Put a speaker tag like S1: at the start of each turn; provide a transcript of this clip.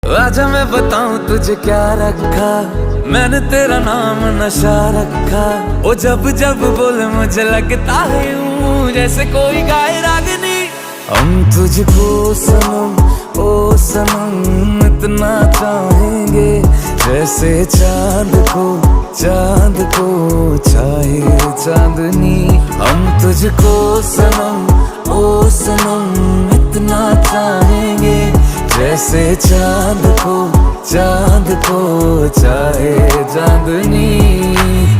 S1: आजा मैं बताऊं तुझे क्या रखा, मैंने तेरा नाम नशा रखा। ओ जब जब बोले मुझे लगता है यूं जैसे कोई गाए रागनी। हम तुझको सनम ओ सनम इतना चाहेंगे, जैसे चांद को चाहे चांदनी। हम तुझको सनम ओ सनम इतना चाहेंगे, जैसे चांद को चाहे चांदनी।